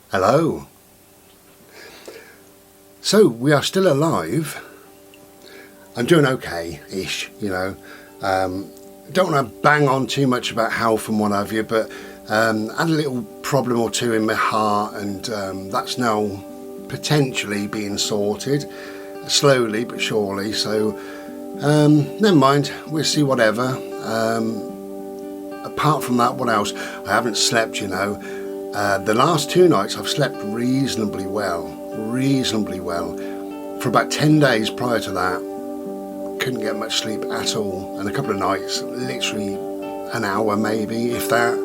Hello. So we are still alive. I'm doing okay-ish, you know. Don't want to bang on too much about health and what have you, but I had a little problem or two in my heart, and that's now potentially being sorted, slowly but surely. So never mind, we'll see whatever. Apart from that, what else? I haven't slept, you know. The last 2 nights I've slept reasonably well. For about 10 days prior to that, couldn't get much sleep at all, and a couple of nights, literally an hour maybe, if that.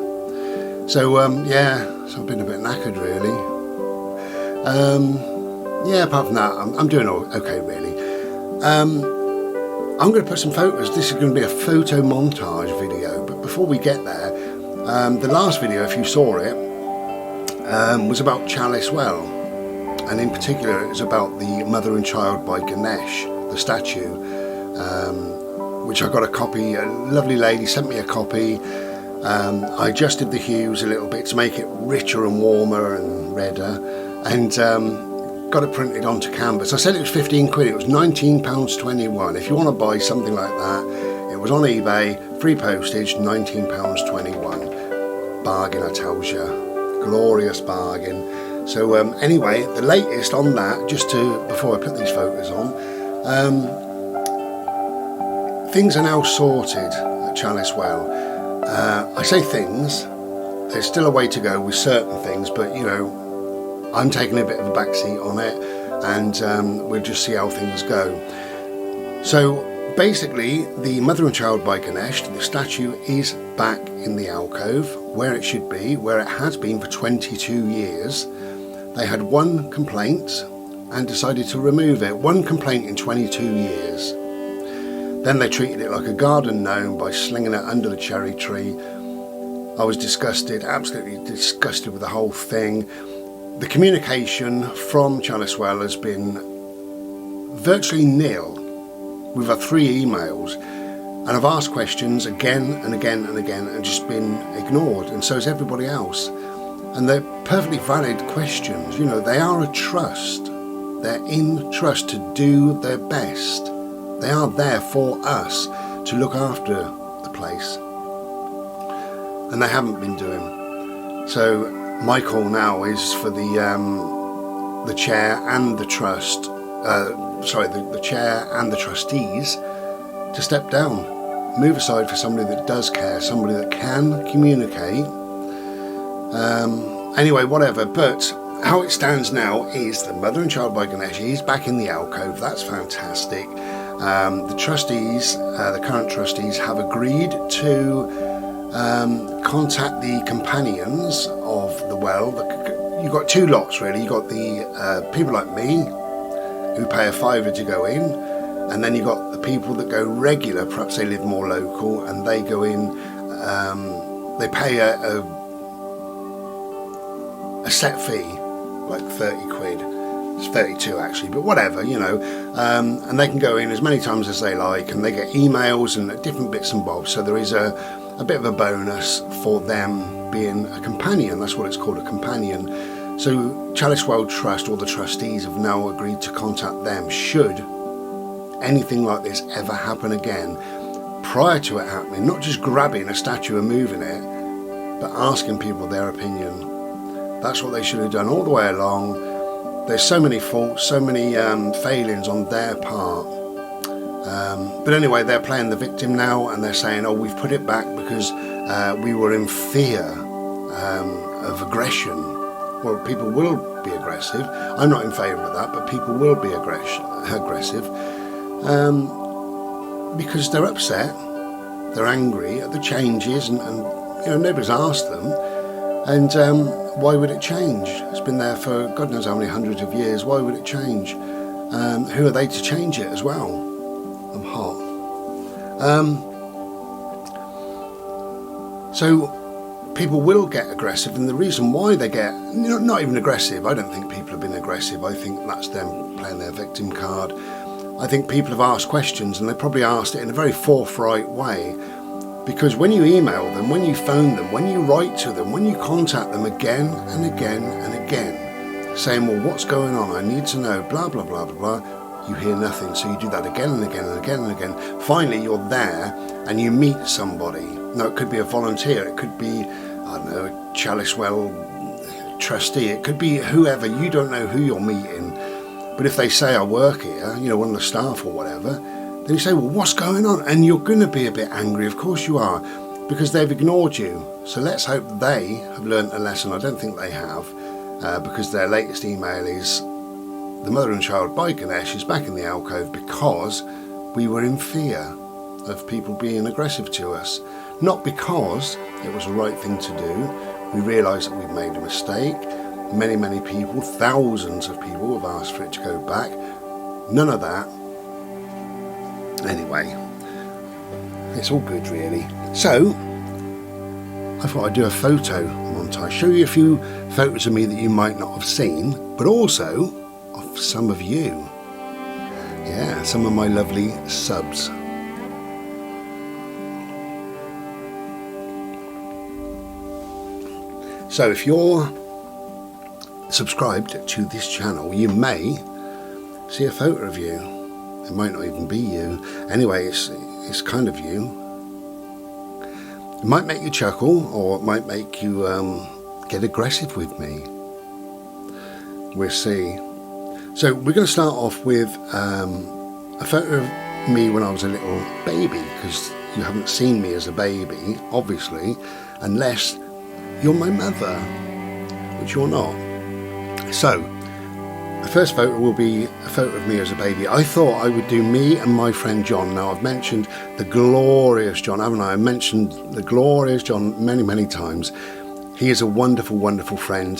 So so I've been a bit knackered really. Apart from that, I'm doing okay really. I'm going to put some photos. This is going to be a photo montage video, but before we get there, the last video, if you saw it, was about Chalice Well, and in particular it was about the Mother and Child by Ganesh, the statue, which I got a copy. A lovely lady sent me a copy. I adjusted the hues a little bit to make it richer and warmer and redder, and got it printed onto canvas. I said it was 15 quid, it was £19.21. If you want to buy something like that, it was on eBay, free postage, £19.21. Bargain, I tells you. Glorious bargain. So anyway, the latest on that, before I put these photos on, things are now sorted at Chalice Well. I say things, there's still a way to go with certain things, but you know, I'm taking a bit of a backseat on it, and we'll just see how things go. So basically, the Mother and Child by Ganesh, the statue, is back in the alcove where it should be, where it has been for 22 years. They had one complaint and decided to remove it. One complaint in 22 years. Then they treated it like a garden gnome by slinging it under the cherry tree. I was disgusted, absolutely disgusted with the whole thing. The communication from Chalice Well has been virtually nil. We've had 3 emails, and I've asked questions again and again and again and just been ignored, and so has everybody else. And they're perfectly valid questions. You know, they are a trust. They're in trust to do their best. They are there for us to look after the place, and they haven't been doing. So my call now is for the chair and the trust, the chair and the trustees to step down, move aside for somebody that does care, somebody that can communicate. Anyway, whatever, but how it stands now is the Mother and Child by Ganesh is back in the alcove. That's fantastic. The trustees, the current trustees, have agreed to contact the companions of the well. You've got 2 lots really. You've got the people like me who pay a £5 to go in, and then you've got the people that go regular, perhaps they live more local, and they go in, they pay a set fee, like 30 quid. It's 32 actually, but whatever, you know, and they can go in as many times as they like, and they get emails and different bits and bobs. So there is a bit of a bonus for them being a companion. That's what it's called, a companion. So Chalice Well Trust, or the trustees, have now agreed to contact them should anything like this ever happen again. Prior to it happening, not just grabbing a statue and moving it, but asking people their opinion. That's what they should have done all the way along. There's so many faults, so many failings on their part. But anyway, they're playing the victim now, and they're saying, oh, we've put it back because we were in fear of aggression. Well, people will be aggressive. I'm not in favour of that, but people will be aggressive because they're upset, they're angry at the changes, and you know, nobody's asked them. And why would it change? It's been there for God knows how many hundreds of years. Why would it change? Who are they to change it as well? I'm hot. So people will get aggressive, and the reason why they get, you know, not even aggressive, I don't think people have been aggressive. I think that's them playing their victim card. I think people have asked questions, and they probably asked it in a very forthright way. Because when you email them, when you phone them, when you write to them, when you contact them again and again and again, saying, well, what's going on? I need to know, blah, blah, blah, blah, blah, you hear nothing. So you do that again and again and again and again. Finally, you're there and you meet somebody. Now, it could be a volunteer. It could be, I don't know, a Chalice Well trustee. It could be whoever. You don't know who you're meeting. But if they say, I work here, you know, one of the staff or whatever, then you say, well, what's going on? And you're going to be a bit angry. Of course you are, because they've ignored you. So let's hope they have learnt a lesson. I don't think they have, because their latest email is, the mother and child by Ganesh is back in the alcove because we were in fear of people being aggressive to us. Not because it was the right thing to do. We realise that we've made a mistake. Many, many people, thousands of people have asked for it to go back. None of that. Anyway, it's all good really. So, I thought I'd do a photo montage, show you a few photos of me that you might not have seen, but also of some of you. Yeah, some of my lovely subs. So if you're subscribed to this channel, you may see a photo of you. It might not even be you. Anyway, it's kind of you. It might make you chuckle, or it might make you get aggressive with me. We'll see. So we're going to start off with a photo of me when I was a little baby, because you haven't seen me as a baby, obviously, unless you're my mother, which you're not. So, the first photo will be a photo of me as a baby. I thought I would do me and my friend John. Now, I've mentioned the glorious John, haven't I? I mentioned the glorious John many, many times. He is a wonderful, wonderful friend.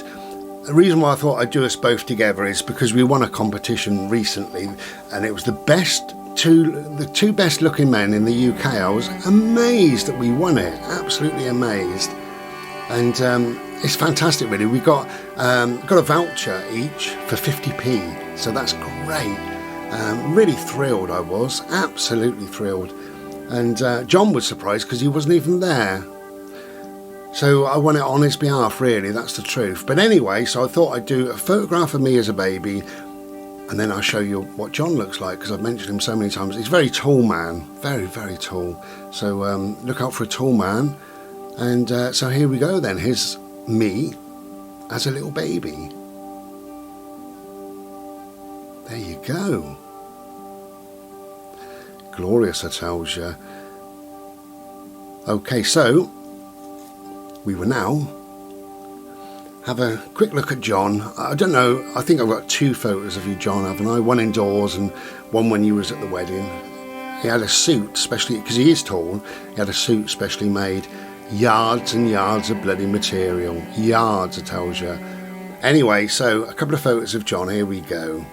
The reason why I thought I'd do us both together is because we won a competition recently, and it was the two best looking men in the UK. I was amazed that we won it, absolutely amazed. And it's fantastic really. We got a voucher each for 50p, so that's great. Really thrilled I was, absolutely thrilled. And John was surprised because he wasn't even there. So I won it on his behalf, really, that's the truth. But anyway, so I thought I'd do a photograph of me as a baby, and then I'll show you what John looks like, because I've mentioned him so many times. He's a very tall man, very, very tall. So look out for a tall man. And so here we go then. Here's me as a little baby. There you go. Glorious, I tells you. Okay, so we will now have a quick look at John. I don't know, I think I've got two photos of you, John, haven't I? One indoors and one when you was at the wedding. He had a suit, especially because he is tall, he had a suit specially made. Yards and yards of bloody material. Yards, I tells you. Anyway, so a couple of photos of John. Here we go.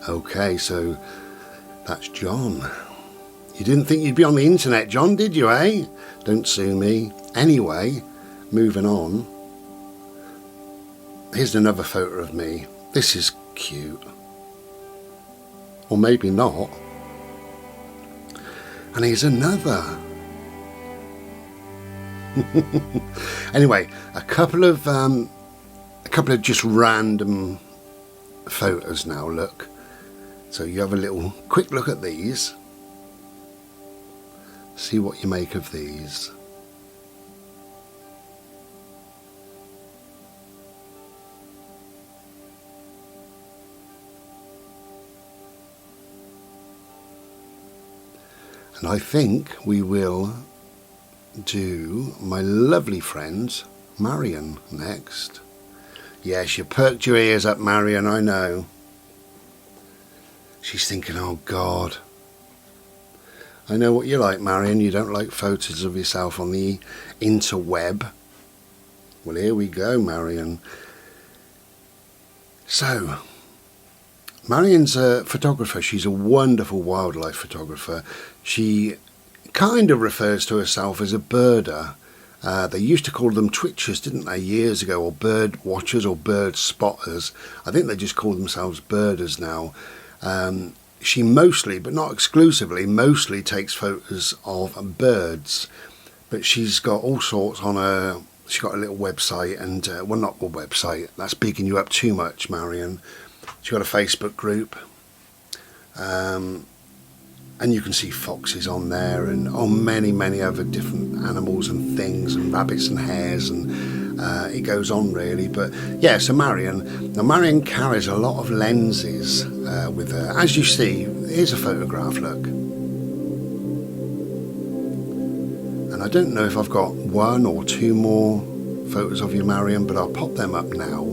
Okay, so that's John. You didn't think you'd be on the internet, John, did you, eh? Don't sue me. Anyway, moving on. Here's another photo of me. This is cute. Or maybe not. And here's another. Anyway, a couple of just random photos now. Look, so you have a little quick look at these. See what you make of these. And I think we will do my lovely friend Marion next. Yes, you perked your ears up, Marion, I know. She's thinking, oh God. I know what you like, Marion. You don't like photos of yourself on the interweb. Well, here we go, Marion. So, Marion's a photographer. She's a wonderful wildlife photographer. She kind of refers to herself as a birder. They used to call them twitchers, didn't they, years ago, or bird watchers or bird spotters. I think they just call themselves birders now. She mostly, but not exclusively, mostly takes photos of birds. But she's got all sorts on her. She's got a little website, and well, not a website. That's bigging you up too much, Marion. She's got a Facebook group, and you can see foxes on there, and many other different animals and things, and rabbits and hares, and it goes on really. But yeah, so Marion carries a lot of lenses with her. As you see, here's a photograph. Look. And I don't know if I've got 1 or 2 more photos of you, Marion, but I'll pop them up now.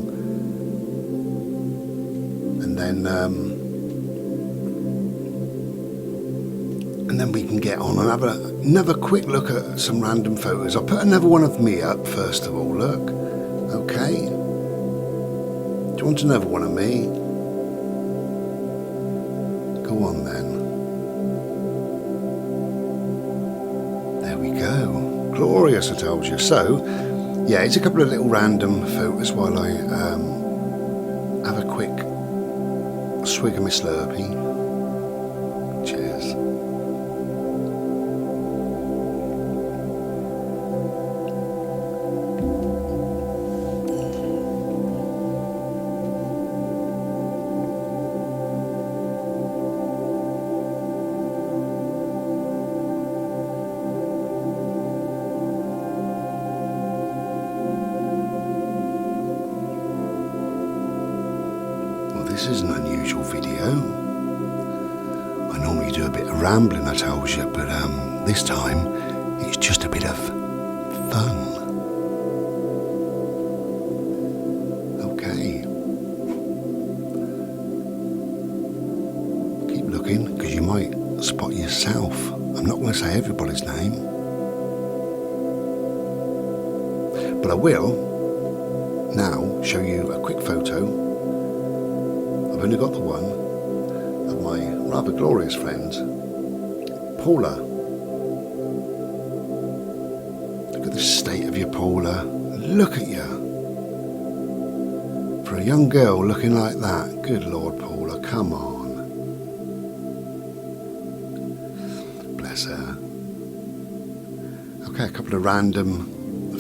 And then we can get on and have another quick look at some random photos. I'll put another one of me up first of all, look. Okay. Do you want another one of me? Go on then. Go. Glorious, I told you. So, yeah, it's a couple of little random photos while I have a quick swig of my Slurpee. Cheers. This is an unusual video. I normally do a bit of rambling, I told you, but this time it's just a bit of fun. Okay. Keep looking, because you might spot yourself. I'm not going to say everybody's name, but I will now show you a quick photo. I've only got the one of my rather glorious friend, Paula. Look at the state of you, Paula. Look at you. For a young girl looking like that, good Lord, Paula, come on. Bless her. Okay, a couple of random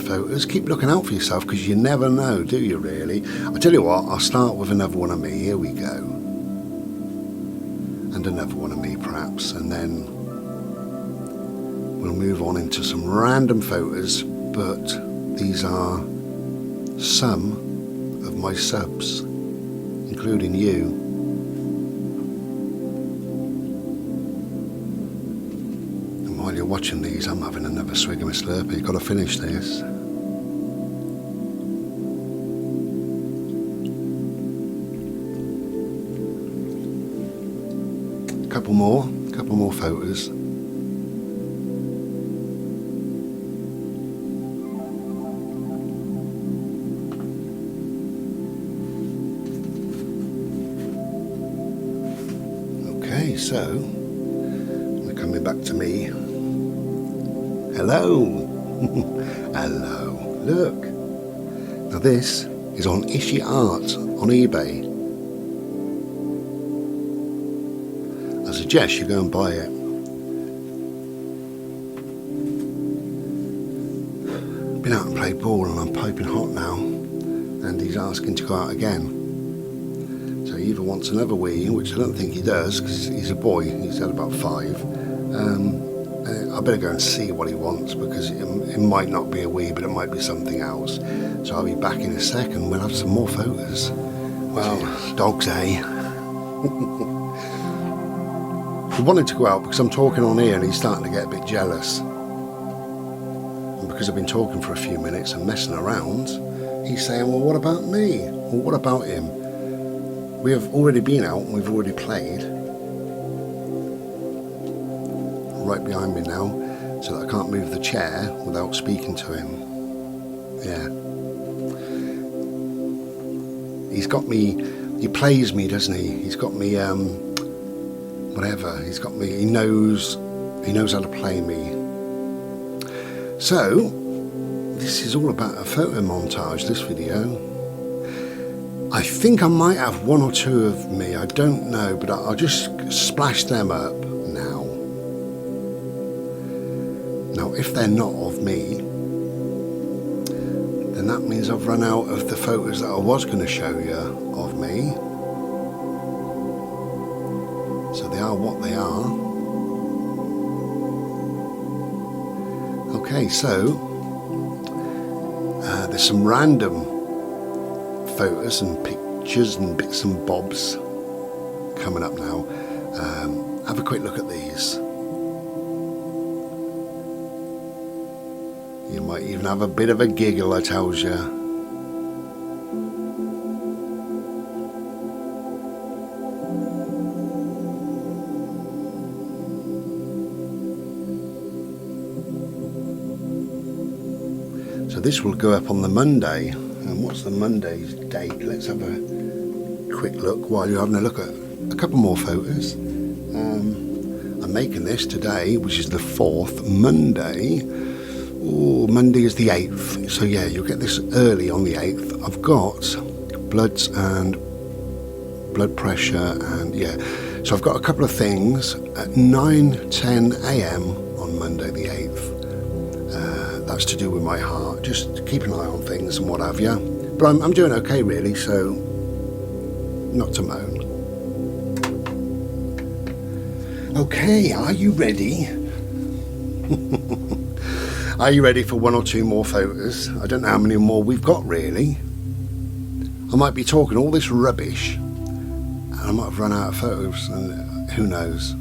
photos. Keep looking out for yourself, because you never know, do you really? I'll tell you what, I'll start with another one of me. Here we go. And another one of me perhaps, and then we'll move on into some random photos, but these are some of my subs, including you. While you're watching these, I'm having another swig of my Slurpee. Got to finish this. Couple more photos. Okay, so we're coming back to me. Hello. Hello. Look. Now this is on Ishi Art on eBay. I suggest you go and buy it. Been out and played ball and I'm piping hot now, and he's asking to go out again. So he either wants another wee, which I don't think he does because he's a boy, he's had about 5. I better go and see what he wants, because it might not be a wee, but it might be something else. So I'll be back in a second. We'll have some more photos. Well, dogs, eh? He wanted to go out because I'm talking on here and he's starting to get a bit jealous. And because I've been talking for a few minutes and messing around, he's saying, well, what about me? Well, what about him? We have already been out and we've already played. Right behind me now, so that I can't move the chair without speaking to him. Yeah. He's got me, he plays me, doesn't he? He's got me, whatever, he's got me, he knows how to play me. So, this is all about a photo montage, this video. I think I might have one or two of me, I don't know, but I'll just splash them up now. Now, if they're not of me, then that means I've run out of the photos that I was going to show you of me. So they are what they are. Okay, so there's some random photos and pictures and bits and bobs coming up now. Have a quick look at these. You might even have a bit of a giggle, I tells you. So this will go up on the Monday. And what's the Monday's date? Let's have a quick look while you're having a look at a couple more photos. I'm making this today, which is the 4th, Monday. Oh, Monday is the 8th. So yeah, you'll get this early on the 8th. I've got bloods and blood pressure, and yeah. So I've got a couple of things at 9:10 a.m. on Monday the 8th. That's to do with my heart. Just keep an eye on things and what have you. But I'm doing okay really, so not to moan. Okay, are you ready? Are you ready for one or two more photos? I don't know how many more we've got really. I might be talking all this rubbish and I might have run out of photos, and who knows.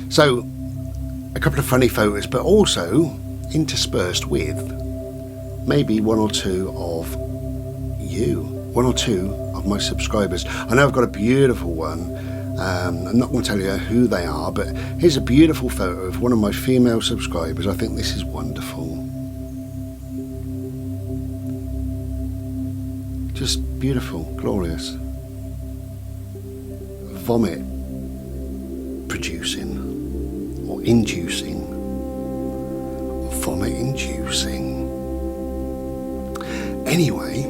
So a couple of funny photos, but also interspersed with maybe one or two of you, one or two of my subscribers. I know I've got a beautiful one. I'm not going to tell you who they are, but here's a beautiful photo of one of my female subscribers. I think this is wonderful. Just beautiful, glorious. Vomit producing or inducing. Vomit inducing. Anyway,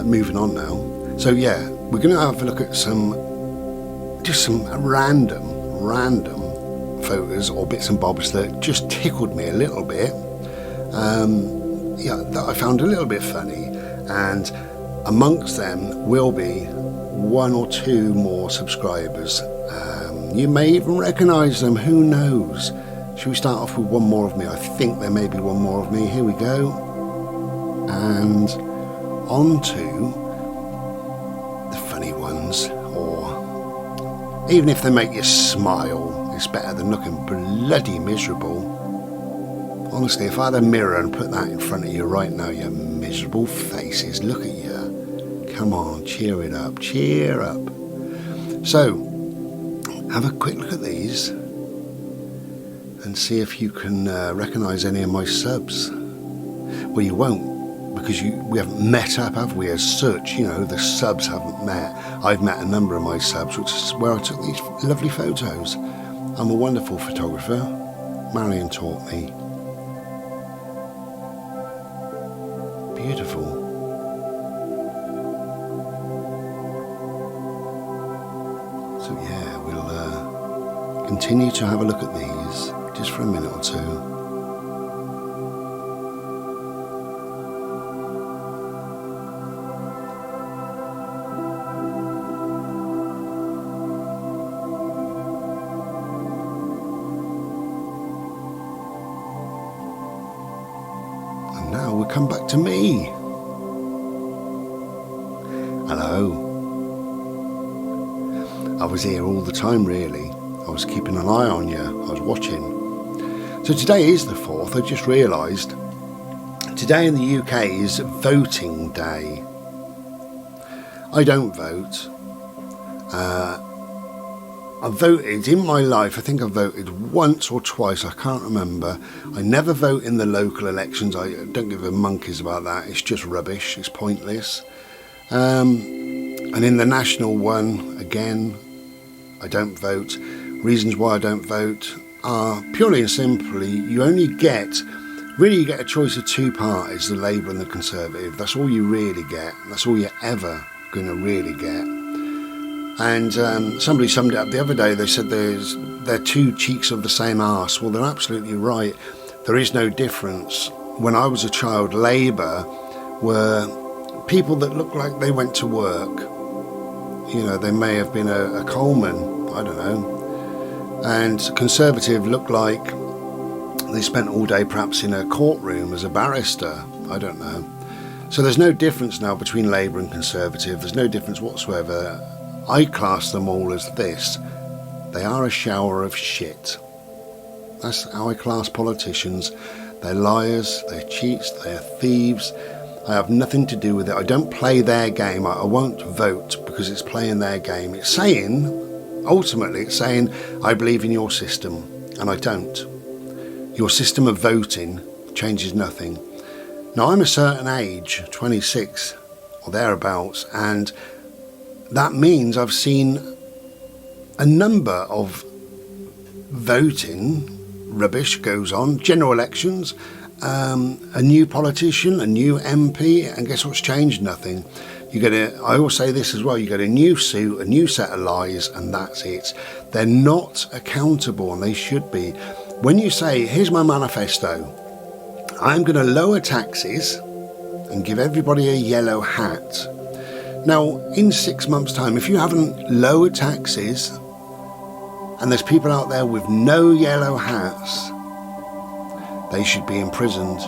moving on now. So yeah, we're going to have a look at some random photos or bits and bobs that just tickled me a little bit. Yeah, that I found a little bit funny, and amongst them will be one or two more subscribers. You may even recognise them, who knows. Should we start off with one more of me? I think there may be one more of me. Here we go. And on to the funny ones, or even if they make you smile, it's better than looking bloody miserable. Honestly, if I had a mirror and put that in front of you right now, you miserable faces, look at you. Come on, cheer it up, cheer up. So, have a quick look at these and see if you can recognise any of my subs. Well, you won't, because we haven't met up, have we, as such? You know, the subs haven't met. I've met a number of my subs, which is where I took these lovely photos. I'm a wonderful photographer. Marion taught me. Beautiful. So yeah, we'll continue to have a look at these just for a minute or two. And now we come back to me. Hello. I was here all the time really. I was keeping an eye on you. I was watching. So today is the 4th. I just realised today in the UK is voting day. I don't vote. I've voted in my life. I think I've voted once or twice. I can't remember. I never vote in the local elections. I don't give a monkeys about that. It's just rubbish. It's pointless. And in the national one, again, I don't vote. Reasons why I don't vote are purely and simply, you only get Really, you get a choice of two parties, the Labour and the Conservative. That's all you really get. That's all you're ever going to really get. And somebody summed it up the other day. They said they're two cheeks of the same arse. Well, they're absolutely right. There is no difference. When I was a child, Labour were people that looked like they went to work. You know, they may have been a coalman, I don't know. And Conservative looked like they spent all day perhaps in a courtroom as a barrister, I don't know. So there's no difference now between Labour and Conservative. There's no difference whatsoever. I class them all as this. They are a shower of shit. That's how I class politicians. They're liars, they're cheats, they're thieves. I have nothing to do with it. I don't play their game. I won't vote because it's playing their game. It's saying, ultimately, it's saying, I believe in your system, and I don't. Your system of voting changes nothing. Now, I'm a certain age, 26 or thereabouts, and that means I've seen a number of voting rubbish goes on, general elections, a new politician, a new MP, and guess what's changed? Nothing. I always say this as well, you get a new suit, a new set of lies, and that's it. They're not accountable, and they should be. When you say, here's my manifesto, I'm going to lower taxes and give everybody a yellow hat. Now, in 6 months' time, if you haven't lowered taxes, and there's people out there with no yellow hats, they should be imprisoned.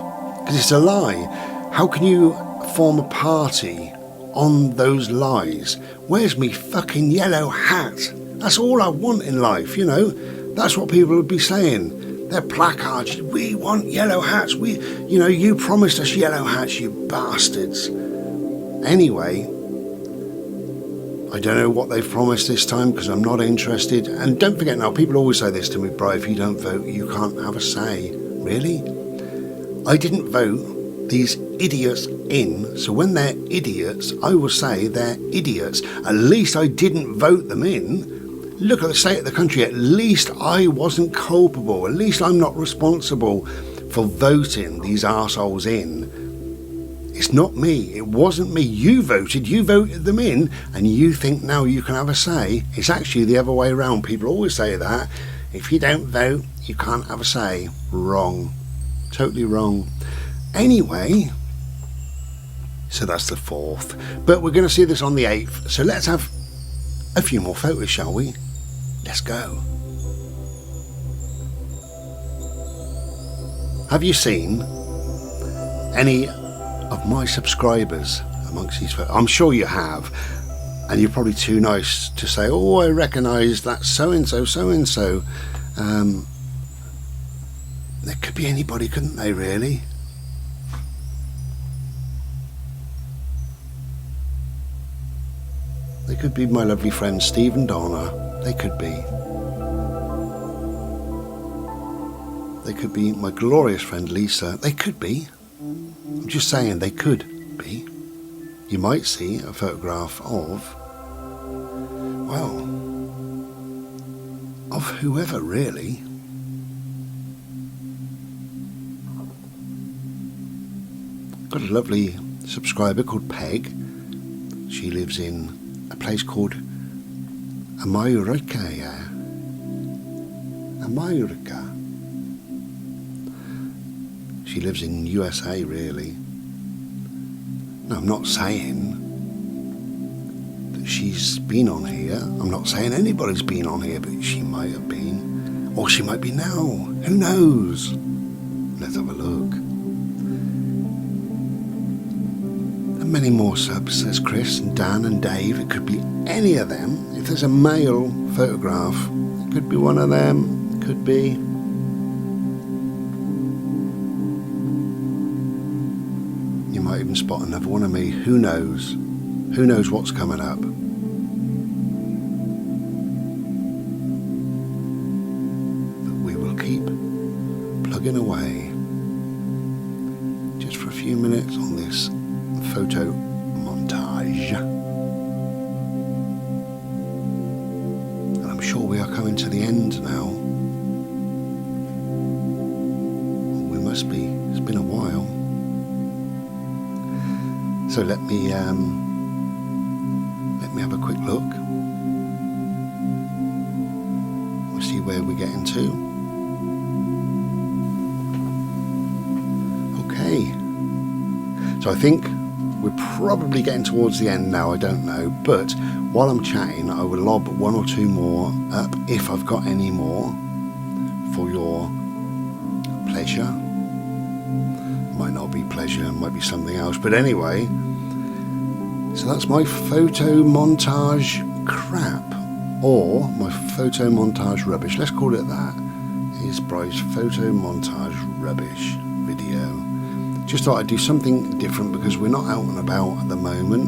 Because it's a lie. How can you form a party on those lies? Where's me fucking yellow hat? That's all I want in life, you know. That's what people would be saying. Their placards, we want yellow hats. You promised us yellow hats, you bastards. Anyway, I don't know what they've promised this time because I'm not interested. And don't forget now, people always say this to me, Bri, if you don't vote, you can't have a say. Really? I didn't vote these idiots in, so when they're idiots, I will say they're idiots. At least I didn't vote them in. Look at the state of the country. At least I wasn't culpable. At least I'm not responsible for voting these arseholes in. It's not me. It wasn't me. You voted them in, and you think now you can have a say. It's actually the other way around. People always say that. If you don't vote, you can't have a say. Wrong. Totally wrong. Anyway, so that's the 4th. But we're going to see this on the 8th. So let's have a few more photos, shall we? Let's go. Have you seen any of my subscribers amongst these photos? I'm sure you have. And you're probably too nice to say, oh, I recognise that so-and-so, so-and-so. There could be anybody, couldn't they, really? They could be my lovely friends Steve and Donna. They could be. They could be my glorious friend Lisa. They could be. I'm just saying they could be. You might see a photograph of, well, of whoever really. Got a lovely subscriber called Peg. She lives in a place called America. She lives in USA, really. Now, I'm not saying that she's been on here. I'm not saying anybody's been on here, but she might have been. Or she might be now. Who knows? Let's have a look. And many more subs. There's Chris and Dan and Dave. It could be any of them. If there's a male photograph, it could be one of them. It could be. You might even spot another one of me. Who knows? Who knows what's coming up? But we will keep plugging away just for a few minutes on this photo montage. And I'm sure we are coming to the end now. We must be. It's been a while. So let me have a quick look. We'll see where we're getting to. Okay. So I think we're probably getting towards the end now, I don't know. But while I'm chatting, I will lob one or two more up if I've got any more for your pleasure. Might not be pleasure, might be something else. But anyway, so that's my photo montage crap, or my photo montage rubbish. Let's call it that. Here's Bryce's photo montage rubbish video. Just thought I'd do something different because we're not out and about at the moment.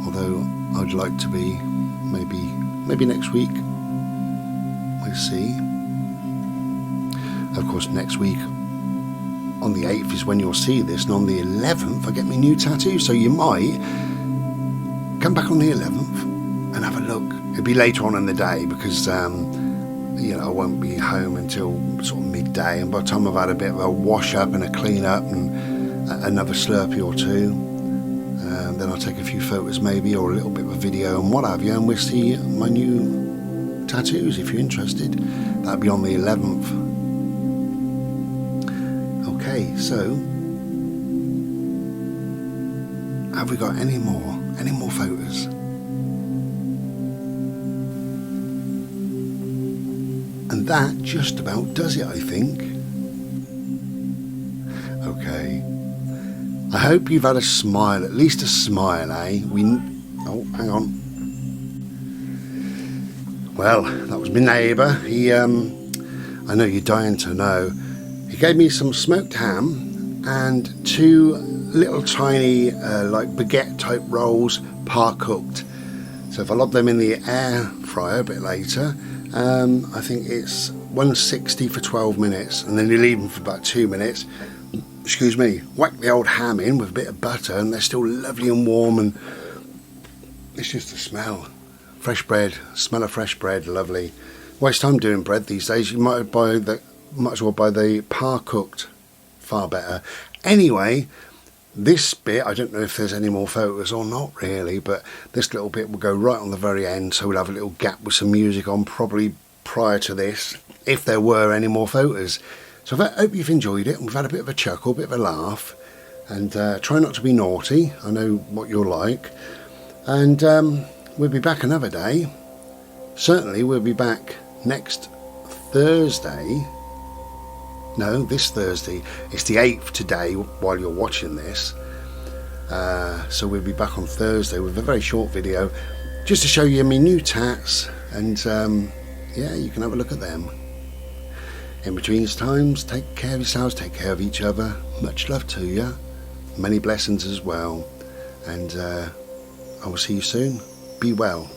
Although I'd like to be, maybe next week. We'll see. Of course, next week on the 8th is when you'll see this, and on the 11th I get my new tattoo. So you might come back on the 11th and have a look. It'll be later on in the day because you know, I won't be home until sort of midday, and by the time I've had a bit of a wash up and a clean up and another Slurpee or two, then I'll take a few photos maybe, or a little bit of a video and what have you, and we'll see my new tattoos if you're interested. That'll be on the 11th. Okay, so have we got any more photos? And that just about does it, I think. Okay. I hope you've had a smile, at least a smile, eh? Oh, hang on. Well, that was my neighbour. He, I know you're dying to know. He gave me some smoked ham and two little tiny, like baguette type rolls, par cooked. So if I lob them in the air fryer a bit later, I think it's 160 for 12 minutes, and then you leave them for about 2 minutes. Excuse me. Whack the old ham in with a bit of butter, and they're still lovely and warm, and it's just the smell. Fresh bread, smell of fresh bread, lovely. Waste time doing bread these days. You might as well buy the par cooked, far better. Anyway, this bit, I don't know if there's any more photos or not really, but this little bit will go right on the very end, so we'll have a little gap with some music on probably prior to this, if there were any more photos. So I hope you've enjoyed it, and we've had a bit of a chuckle, a bit of a laugh, and try not to be naughty. I know what you're like. And we'll be back another day. Certainly we'll be back next Thursday. No, this Thursday. It's the 8th today while you're watching this. So we'll be back on Thursday with a very short video just to show you my new tats, and yeah, you can have a look at them. In between times, take care of yourselves, take care of each other. Much love to you. Many blessings as well. And I will see you soon. Be well.